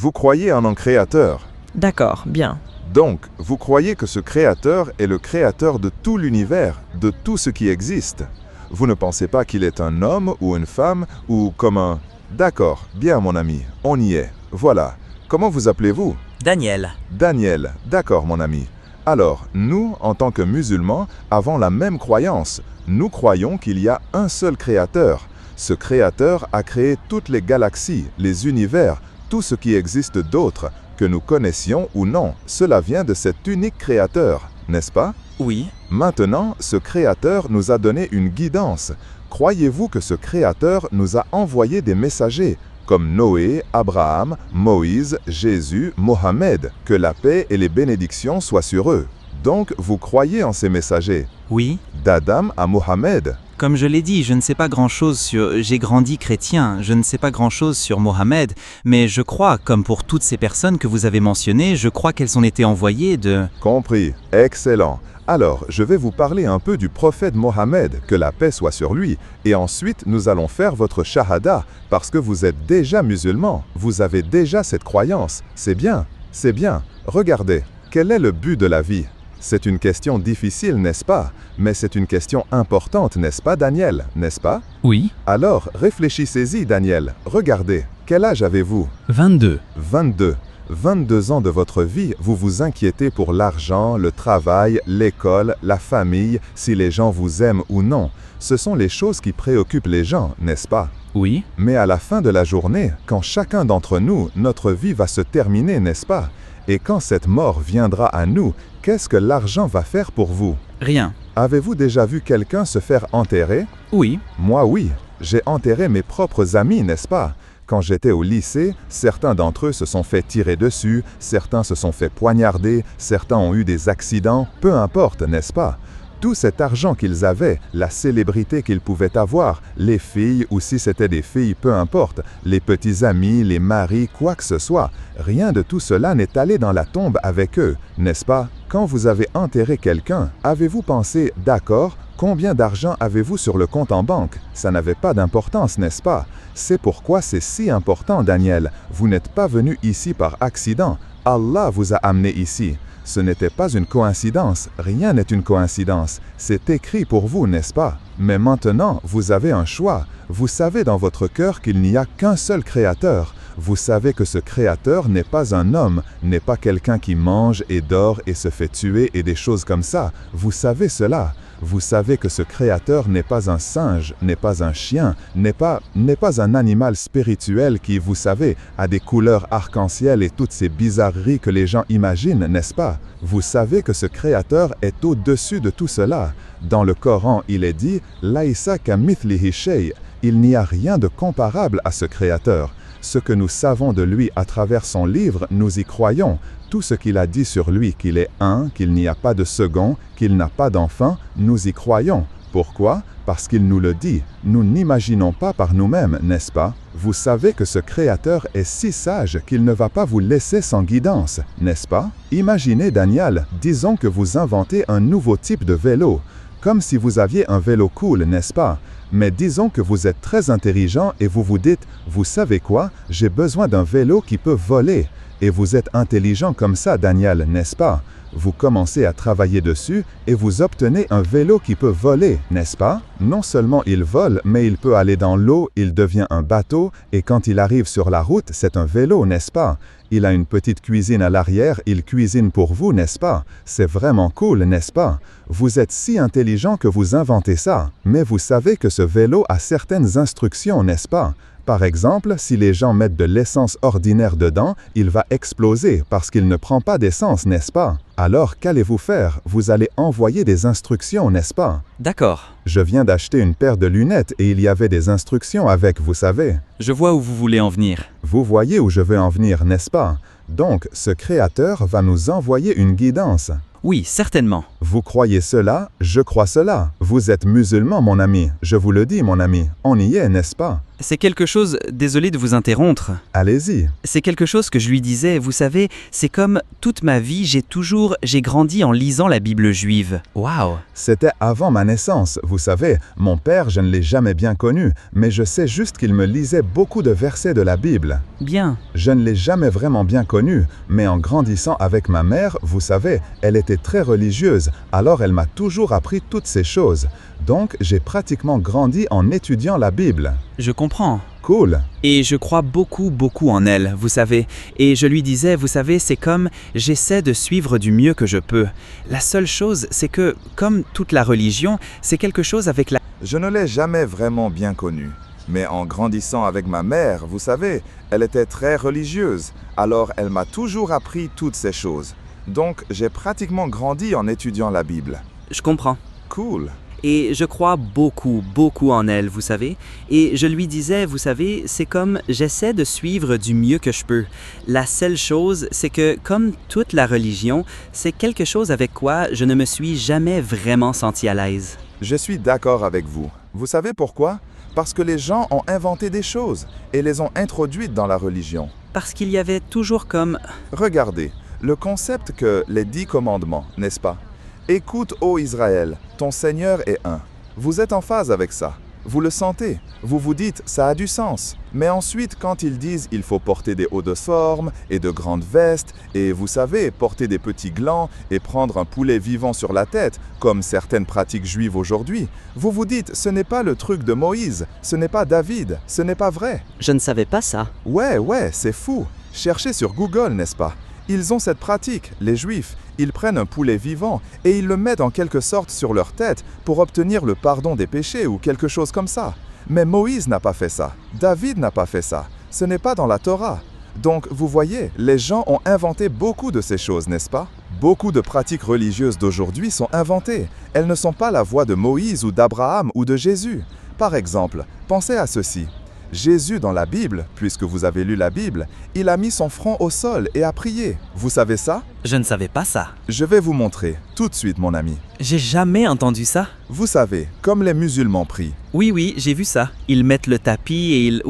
Vous croyez en un créateur. D'accord, bien. Donc, vous croyez que ce créateur est le créateur de tout l'univers, de tout ce qui existe. Vous ne pensez pas qu'il est un homme ou une femme ou comme un... D'accord, bien mon ami, on y est. Voilà. Comment vous appelez-vous? Daniel. Daniel. D'accord mon ami. Alors, nous, en tant que musulmans, avons la même croyance. Nous croyons qu'il y a un seul créateur. Ce créateur a créé toutes les galaxies, les univers, tout ce qui existe d'autre, que nous connaissions ou non. Cela vient de cet unique créateur, n'est-ce pas? Oui. Maintenant, ce créateur nous a donné une guidance. Croyez-vous que ce créateur nous a envoyé des messagers, comme Noé, Abraham, Moïse, Jésus, Mohammed, que la paix et les bénédictions soient sur eux? Donc, vous croyez en ces messagers? Oui. D'Adam à Mohammed. Comme je l'ai dit, je ne sais pas grand-chose sur... J'ai grandi chrétien, je ne sais pas grand-chose sur Mohammed, mais je crois, comme pour toutes ces personnes que vous avez mentionnées, je crois qu'elles ont été envoyées de... Compris. Excellent. Alors, je vais vous parler un peu du prophète Mohammed, que la paix soit sur lui, et ensuite nous allons faire votre shahada, parce que vous êtes déjà musulman, vous avez déjà cette croyance. C'est bien, c'est bien. Regardez, quel est le but de la vie? C'est une question difficile, n'est-ce pas? Mais c'est une question importante, n'est-ce pas, Daniel? N'est-ce pas? Oui. Alors, réfléchissez-y, Daniel. Regardez, quel âge avez-vous? 22. 22. 22 ans de votre vie, vous vous inquiétez pour l'argent, le travail, l'école, la famille, si les gens vous aiment ou non. Ce sont les choses qui préoccupent les gens, n'est-ce pas? Oui. Mais à la fin de la journée, quand chacun d'entre nous, notre vie va se terminer, n'est-ce pas? Et quand cette mort viendra à nous, qu'est-ce que l'argent va faire pour vous? Rien. Avez-vous déjà vu quelqu'un se faire enterrer? Oui. Moi, oui. J'ai enterré mes propres amis, n'est-ce pas? Quand j'étais au lycée, certains d'entre eux se sont fait tirer dessus, certains se sont fait poignarder, certains ont eu des accidents, peu importe, n'est-ce pas? Tout cet argent qu'ils avaient, la célébrité qu'ils pouvaient avoir, les filles ou si c'était des filles, peu importe, les petits amis, les maris, quoi que ce soit, rien de tout cela n'est allé dans la tombe avec eux, n'est-ce pas? Quand vous avez enterré quelqu'un, avez-vous pensé, d'accord, combien d'argent avez-vous sur le compte en banque? Ça n'avait pas d'importance, n'est-ce pas? C'est pourquoi c'est si important, Daniel. Vous n'êtes pas venu ici par accident. Allah vous a amené ici. Ce n'était pas une coïncidence, rien n'est une coïncidence. C'est écrit pour vous, n'est-ce pas? Mais maintenant, vous avez un choix. Vous savez dans votre cœur qu'il n'y a qu'un seul créateur. Vous savez que ce créateur n'est pas un homme, n'est pas quelqu'un qui mange et dort et se fait tuer et des choses comme ça. Vous savez cela. Vous savez que ce créateur n'est pas un singe, n'est pas un chien, n'est pas un animal spirituel qui, vous savez, a des couleurs arc-en-ciel et toutes ces bizarreries que les gens imaginent, n'est-ce pas? Vous savez que ce créateur est au-dessus de tout cela. Dans le Coran, il est dit « Laïsa kamithlihi shay ». Il n'y a rien de comparable à ce créateur. Ce que nous savons de lui à travers son livre, nous y croyons. Tout ce qu'il a dit sur lui, qu'il est un, qu'il n'y a pas de second, qu'il n'a pas d'enfant, nous y croyons. Pourquoi? Parce qu'il nous le dit. Nous n'imaginons pas par nous-mêmes, n'est-ce pas? Vous savez que ce Créateur est si sage qu'il ne va pas vous laisser sans guidance, n'est-ce pas? Imaginez, Daniel, disons que vous inventez un nouveau type de vélo. Comme si vous aviez un vélo cool, n'est-ce pas? Mais disons que vous êtes très intelligent et vous vous dites, vous savez quoi? J'ai besoin d'un vélo qui peut voler. Et vous êtes intelligent comme ça, Daniel, n'est-ce pas? Vous commencez à travailler dessus et vous obtenez un vélo qui peut voler, n'est-ce pas? Non seulement il vole, mais il peut aller dans l'eau, il devient un bateau, et quand il arrive sur la route, c'est un vélo, n'est-ce pas? Il a une petite cuisine à l'arrière, il cuisine pour vous, n'est-ce pas? C'est vraiment cool, n'est-ce pas? Vous êtes si intelligent que vous inventez ça, mais vous savez que ce vélo a certaines instructions, n'est-ce pas? Par exemple, si les gens mettent de l'essence ordinaire dedans, il va exploser parce qu'il ne prend pas d'essence, n'est-ce pas? Alors, qu'allez-vous faire? Vous allez envoyer des instructions, n'est-ce pas? D'accord. Je viens d'acheter une paire de lunettes et il y avait des instructions avec, vous savez. Je vois où vous voulez en venir. Vous voyez où je veux en venir, n'est-ce pas? Donc, ce Créateur va nous envoyer une guidance. Oui, certainement. Vous croyez cela, je crois cela. Vous êtes musulman, mon ami. Je vous le dis, mon ami. On y est, n'est-ce pas? C'est quelque chose, désolé de vous interrompre, Allez-y. c'est quelque chose que je lui disais, vous savez, c'est comme toute ma vie, j'ai grandi en lisant la Bible juive. Waouh! C'était avant ma naissance. Vous savez, mon père, je ne l'ai jamais bien connu, mais je sais juste qu'il me lisait beaucoup de versets de la Bible. Bien. Je ne l'ai jamais vraiment bien connu, mais en grandissant avec ma mère, vous savez, elle était très religieuse, alors elle m'a toujours appris toutes ces choses. Donc, j'ai pratiquement grandi en étudiant la Bible. Je comprends. Cool. Et je crois beaucoup en elle, vous savez. Et je lui disais, vous savez, c'est comme j'essaie de suivre du mieux que je peux. La seule chose, c'est que, comme toute la religion, c'est quelque chose avec la... Je ne l'ai jamais vraiment bien connue. Mais en grandissant avec ma mère, vous savez, elle était très religieuse, alors elle m'a toujours appris toutes ces choses. Donc, j'ai pratiquement grandi en étudiant la Bible. Je comprends. Cool. Et je crois beaucoup en elle, vous savez. Et je lui disais, vous savez, c'est comme j'essaie de suivre du mieux que je peux. La seule chose, c'est que comme toute la religion, c'est quelque chose avec quoi je ne me suis jamais vraiment senti à l'aise. Je suis d'accord avec vous. Vous savez pourquoi? Parce que les gens ont inventé des choses et les ont introduites dans la religion. Parce qu'il y avait toujours comme... Regardez, le concept que les 10 commandements, n'est-ce pas? Écoute, ô Israël, ton Seigneur est un. Vous êtes en phase avec ça. Vous le sentez. Vous vous dites, ça a du sens. Mais ensuite, quand ils disent, il faut porter des hauts de forme et de grandes vestes, et vous savez, porter des petits glands et prendre un poulet vivant sur la tête, comme certaines pratiques juives aujourd'hui, vous vous dites, ce n'est pas le truc de Moïse, ce n'est pas David, ce n'est pas vrai. Je ne savais pas ça. Ouais, c'est fou. Cherchez sur Google, n'est-ce pas? Ils ont cette pratique, les Juifs. Ils prennent un poulet vivant et ils le mettent en quelque sorte sur leur tête pour obtenir le pardon des péchés ou quelque chose comme ça. Mais Moïse n'a pas fait ça. David n'a pas fait ça. Ce n'est pas dans la Torah. Donc, vous voyez, les gens ont inventé beaucoup de ces choses, n'est-ce pas? Beaucoup de pratiques religieuses d'aujourd'hui sont inventées. Elles ne sont pas la voie de Moïse ou d'Abraham ou de Jésus. Par exemple, pensez à ceci. Jésus dans la Bible, puisque vous avez lu la Bible, il a mis son front au sol et a prié. Vous savez ça? Je ne savais pas ça. Je vais vous montrer, tout de suite mon ami. J'ai jamais entendu ça. Vous savez, comme les musulmans prient. Oui, j'ai vu ça. Ils mettent le tapis et ils...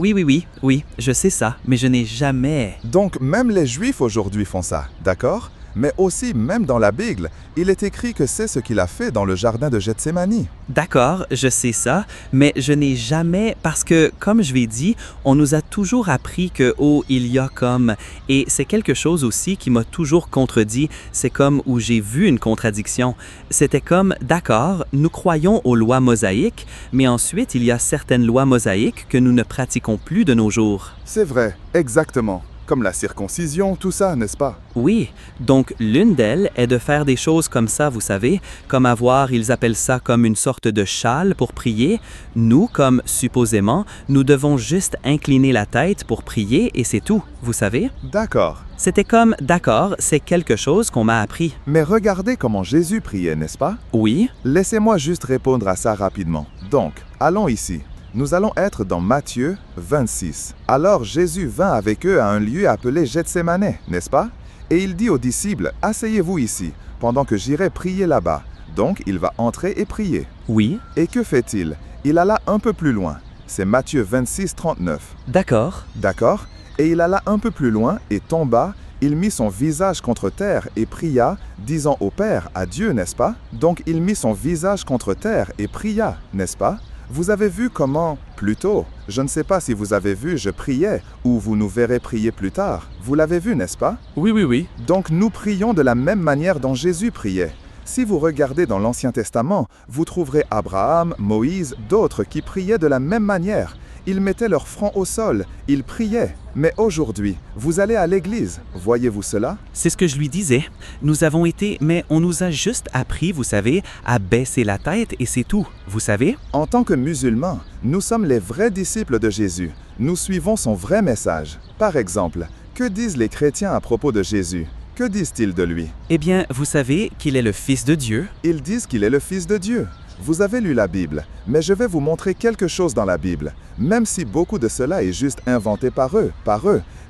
Oui, je sais ça, mais je n'ai jamais... Donc même les Juifs aujourd'hui font ça, d'accord? Mais aussi, même dans la Bible, il est écrit que c'est ce qu'il a fait dans le jardin de Gethsémani. D'accord, je sais ça, mais je n'ai jamais... Parce que, comme je l'ai dit, on nous a toujours appris que, oh, il y a comme... Et c'est quelque chose aussi qui m'a toujours contredit. C'est comme où j'ai vu une contradiction. C'était comme, d'accord, nous croyons aux lois mosaïques, mais ensuite, il y a certaines lois mosaïques que nous ne pratiquons plus de nos jours. C'est vrai, exactement. Comme la circoncision, tout ça, n'est-ce pas? Oui, donc l'une d'elles est de faire des choses comme ça, vous savez, comme avoir, ils appellent ça comme une sorte de châle pour prier. Nous, comme supposément, nous devons juste incliner la tête pour prier et c'est tout, vous savez? D'accord. C'était comme, d'accord, c'est quelque chose qu'on m'a appris. Mais regardez comment Jésus priait, n'est-ce pas? Oui, Laissez-moi juste répondre à ça rapidement. Donc, allons ici. Nous allons être dans Matthieu 26. Alors Jésus vint avec eux à un lieu appelé Gethsémané, n'est-ce pas? Et il dit aux disciples, « Asseyez-vous ici, pendant que j'irai prier là-bas. » Donc il va entrer et prier. oui, Et que fait-il? Il alla un peu plus loin. C'est Matthieu 26, 39. d'accord, D'accord? Et il alla un peu plus loin et tomba. Il mit son visage contre terre et pria, disant au Père, à Dieu, n'est-ce pas? Donc il mit son visage contre terre et pria, n'est-ce pas? Vous avez vu comment, plus tôt, je ne sais pas si vous avez vu, je priais, ou vous nous verrez prier plus tard. Vous l'avez vu, n'est-ce pas? oui. Donc nous prions de la même manière dont Jésus priait. Si vous regardez dans l'Ancien Testament, vous trouverez Abraham, Moïse, d'autres qui priaient de la même manière. Ils mettaient leur front au sol, ils priaient. Mais aujourd'hui, vous allez à l'église, voyez-vous cela? C'est ce que je lui disais. Nous avons été, mais on nous a juste appris, vous savez, à baisser la tête et c'est tout, vous savez? En tant que musulmans, nous sommes les vrais disciples de Jésus. Nous suivons son vrai message. Par exemple, que disent les chrétiens à propos de Jésus? Que disent-ils de lui? Eh bien, vous savez qu'il est le Fils de Dieu. Ils disent qu'il est le Fils de Dieu. Vous avez lu la Bible, mais je vais vous montrer quelque chose dans la Bible, même si beaucoup de cela est juste inventé par eux,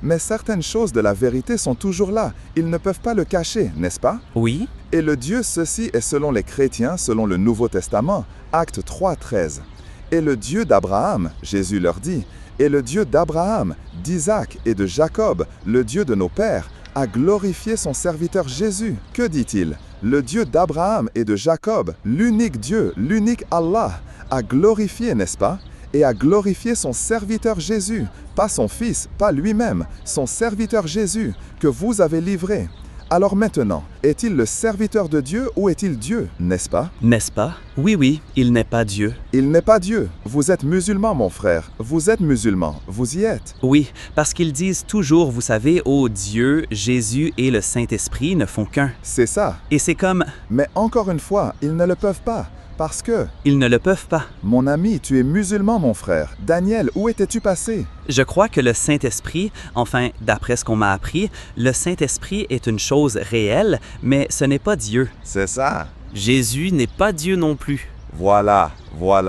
mais certaines choses de la vérité sont toujours là. Ils ne peuvent pas le cacher, n'est-ce pas? Oui, Et le Dieu, ceci est selon les chrétiens, selon le Nouveau Testament, Actes 3, 13. Et le Dieu d'Abraham, Jésus leur dit, et le Dieu d'Abraham, d'Isaac et de Jacob, le Dieu de nos pères, a glorifié son serviteur Jésus. Que dit-il? Le Dieu d'Abraham et de Jacob, l'unique Dieu, l'unique Allah, a glorifié, n'est-ce pas? Et a glorifié son serviteur Jésus, pas son Fils, pas lui-même, son serviteur Jésus, que vous avez livré. Alors maintenant, est-il le serviteur de Dieu ou est-il Dieu, n'est-ce pas? N'est-ce pas? Oui, oui, il n'est pas Dieu. Il n'est pas Dieu. Vous êtes musulman, mon frère. Vous êtes musulman. Vous y êtes. Oui, parce qu'ils disent toujours, vous savez, oh Dieu, Jésus et le Saint-Esprit ne font qu'un. C'est ça. Et c'est comme, Mais encore une fois, ils ne le peuvent pas. Parce que, ils ne le peuvent pas. mon ami, tu es musulman, mon frère. Daniel, où étais-tu passé? Je crois que le Saint-Esprit, enfin, d'après ce qu'on m'a appris, le Saint-Esprit est une chose réelle, mais ce n'est pas Dieu. C'est ça. Jésus n'est pas Dieu non plus. Voilà,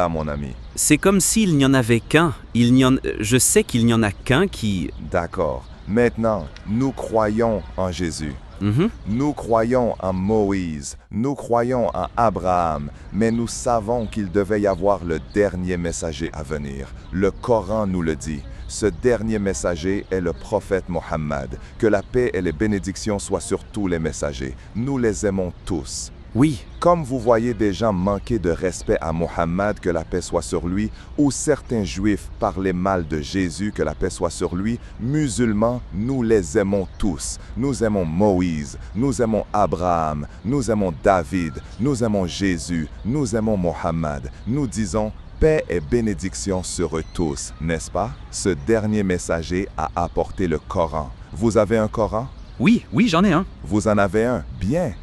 mon ami. C'est comme s'il n'y en avait qu'un. Je sais qu'il n'y en a qu'un qui... D'accord. Maintenant, nous croyons en Jésus. Mhm. Nous croyons en Moïse, nous croyons en Abraham, mais nous savons qu'il devait y avoir le dernier messager à venir. Le Coran nous le dit. Ce dernier messager est le prophète Mohammed. Que la paix et les bénédictions soient sur tous les messagers. Nous les aimons tous. Oui, Comme vous voyez des gens manquer de respect à Mohammed, que la paix soit sur lui, ou certains juifs parler mal de Jésus, que la paix soit sur lui, musulmans, nous les aimons tous. Nous aimons Moïse, nous aimons Abraham, nous aimons David, nous aimons Jésus, nous aimons Mohammed. Nous disons paix et bénédiction sur eux tous, n'est-ce pas? Ce dernier messager a apporté le Coran. Vous avez un Coran? oui, j'en ai un. Vous en avez un. Bien,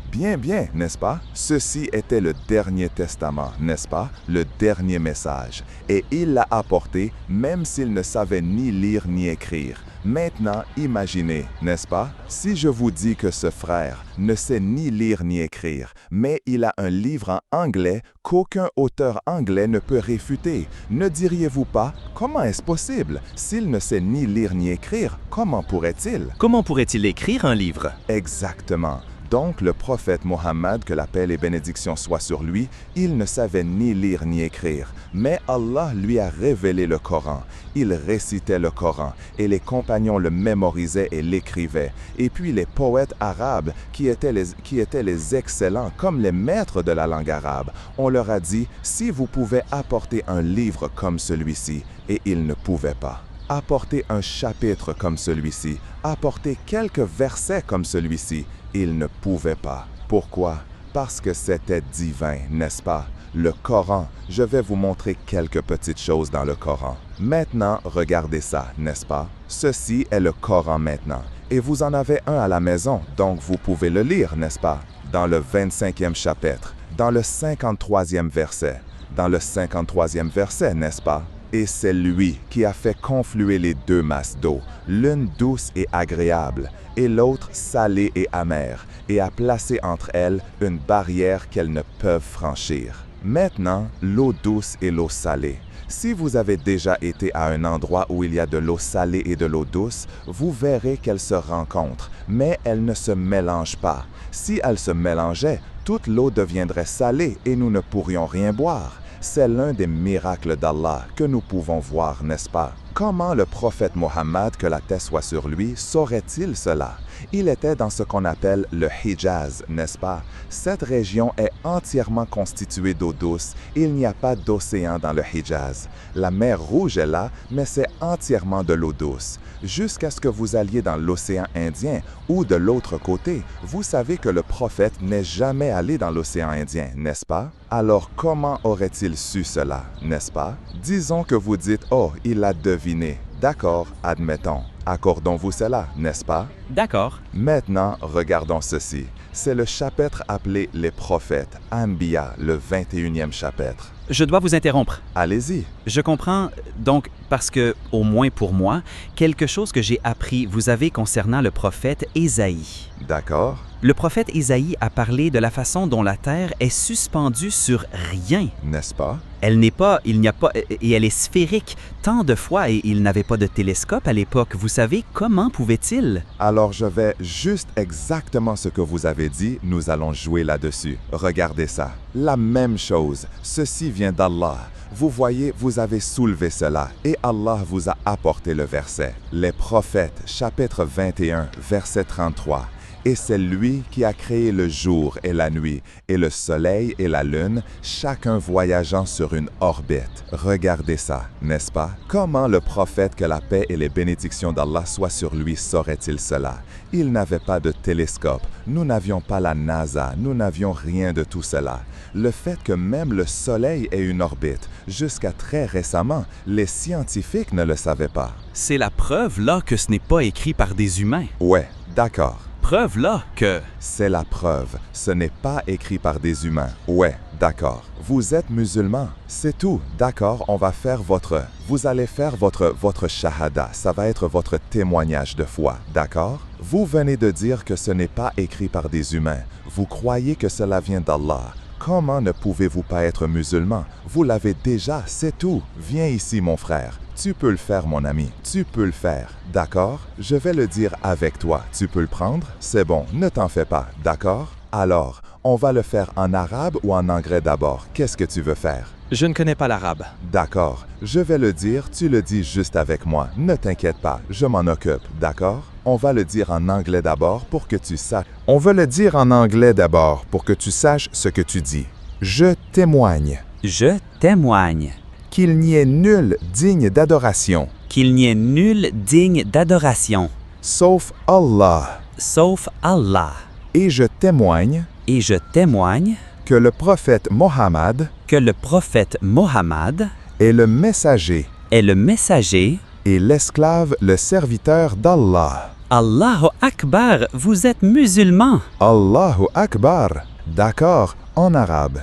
n'est-ce pas? Ceci était le dernier testament, n'est-ce pas? Le dernier message. Et il l'a apporté même s'il ne savait ni lire ni écrire. Maintenant, imaginez, n'est-ce pas? Si je vous dis que ce frère ne sait ni lire ni écrire, mais il a un livre en anglais qu'aucun auteur anglais ne peut réfuter, ne diriez-vous pas, comment est-ce possible? S'il ne sait ni lire ni écrire, comment pourrait-il? Comment pourrait-il écrire un livre? Exactement. Donc le prophète Mohammed, que la paix et les bénédictions soient sur lui, il ne savait ni lire ni écrire, mais Allah lui a révélé le Coran. Il récitait le Coran et les compagnons le mémorisaient et l'écrivaient. Et puis les poètes arabes, qui étaient les excellents comme les maîtres de la langue arabe, on leur a dit « Si vous pouvez apporter un livre comme celui-ci », et ils ne pouvaient pas. Apporter un chapitre comme celui-ci, apporter quelques versets comme celui-ci, ils ne pouvaient pas. Pourquoi? Parce que c'était divin, n'est-ce pas? Le Coran, je vais vous montrer quelques petites choses dans le Coran. Maintenant, regardez ça, n'est-ce pas? Ceci est le Coran maintenant. Et vous en avez un à la maison, donc vous pouvez le lire, n'est-ce pas? Dans le 25e chapitre, dans le 53e verset. Dans le 53e verset, n'est-ce pas? Et c'est lui qui a fait confluer les deux masses d'eau, l'une douce et agréable, et l'autre salée et amère, et a placé entre elles une barrière qu'elles ne peuvent franchir. Maintenant, l'eau douce et l'eau salée. Si vous avez déjà été à un endroit où il y a de l'eau salée et de l'eau douce, vous verrez qu'elles se rencontrent, mais elles ne se mélangent pas. Si elles se mélangeaient, toute l'eau deviendrait salée et nous ne pourrions rien boire. C'est l'un des miracles d'Allah que nous pouvons voir, n'est-ce pas? Comment le prophète Mohammed, que la paix soit sur lui, saurait-il cela? Il était dans ce qu'on appelle le Hijaz, n'est-ce pas? Cette région est entièrement constituée d'eau douce. Il n'y a pas d'océan dans le Hijaz. La mer Rouge est là, mais c'est entièrement de l'eau douce. Jusqu'à ce que vous alliez dans l'océan Indien ou de l'autre côté, vous savez que le prophète n'est jamais allé dans l'océan Indien, n'est-ce pas? Alors comment aurait-il su cela, n'est-ce pas? Disons que vous dites « Oh, il l'a deviné ». D'accord, admettons. Accordons-vous cela, n'est-ce pas? D'accord. Maintenant, regardons ceci. C'est le chapitre appelé « Les prophètes », Anbiya, le 21e chapitre. Je dois vous interrompre. Allez-y. Je comprends, donc, parce que, au moins pour moi, quelque chose que j'ai appris, vous avez concernant le prophète Ésaïe. D'accord. Le prophète Isaïe a parlé de la façon dont la terre est suspendue sur rien. n'est-ce pas? Elle n'est pas, il n'y a pas, et elle est sphérique. Tant de fois, et il n'avait pas de télescope à l'époque. Vous savez, comment pouvait-il? Alors je vais juste exactement ce que vous avez dit, nous allons jouer là-dessus. Regardez ça. La même chose. Ceci vient d'Allah. Vous voyez, vous avez soulevé cela et Allah vous a apporté le verset. Les prophètes, chapitre 21, verset 33. Et c'est lui qui a créé le jour et la nuit, et le soleil et la lune, chacun voyageant sur une orbite. Regardez ça, n'est-ce pas? Comment le prophète, que la paix et les bénédictions d'Allah soient sur lui, saurait-il cela? Il n'avait pas de télescope, nous n'avions pas la NASA, nous n'avions rien de tout cela. Le fait que même le soleil ait une orbite, jusqu'à très récemment, les scientifiques ne le savaient pas. C'est la preuve là que ce n'est pas écrit par des humains. Ouais, d'accord. Preuve là que... C'est la preuve. Ce n'est pas écrit par des humains. Ouais, d'accord. Vous êtes musulman. C'est tout. D'accord, on va faire votre... Vous allez faire votre shahada. Ça va être votre témoignage de foi. D'accord? Vous venez de dire que ce n'est pas écrit par des humains. Vous croyez que cela vient d'Allah. Comment ne pouvez-vous pas être musulman? Vous l'avez déjà, c'est tout. Viens ici, mon frère. Tu peux le faire, mon ami. Tu peux le faire. D'accord? Je vais le dire avec toi. Tu peux le prendre? C'est bon, ne t'en fais pas. D'accord? Alors, on va le faire en arabe ou en anglais d'abord. Qu'est-ce que tu veux faire? Je ne connais pas l'arabe. D'accord. Je vais le dire, tu le dis juste avec moi. Ne t'inquiète pas, je m'en occupe. D'accord? On va le dire en anglais d'abord pour que tu saches. On veut le dire en anglais d'abord pour que tu saches ce que tu dis. Je témoigne Je témoigne qu'il n'y ait nul digne d'adoration, qu'il n'y ait nul digne d'adoration, sauf Allah. sauf Allah. Et je témoigne Et je témoigne que le prophète Mohammed que le prophète Mohammed est le messager est le messager. et l'esclave, le serviteur d'Allah. Allahu Akbar, vous êtes musulman. Allahu Akbar. D'accord, en arabe.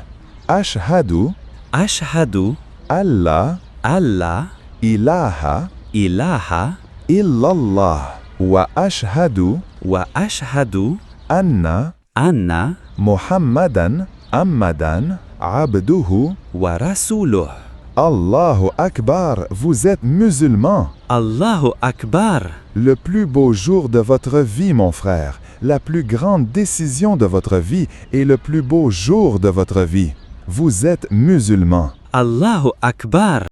Ashhadu Ashhadu Allah Allah ilaha ilaha illallah wa ashhadu wa ashhadu anna anna Muhammadan Ammadan abduhu. wa rasuluh. Allahu Akbar, vous êtes musulman. Allahu Akbar. Le plus beau jour de votre vie, mon frère, la plus grande décision de votre vie et le plus beau jour de votre vie. Vous êtes musulman. Allahu Akbar.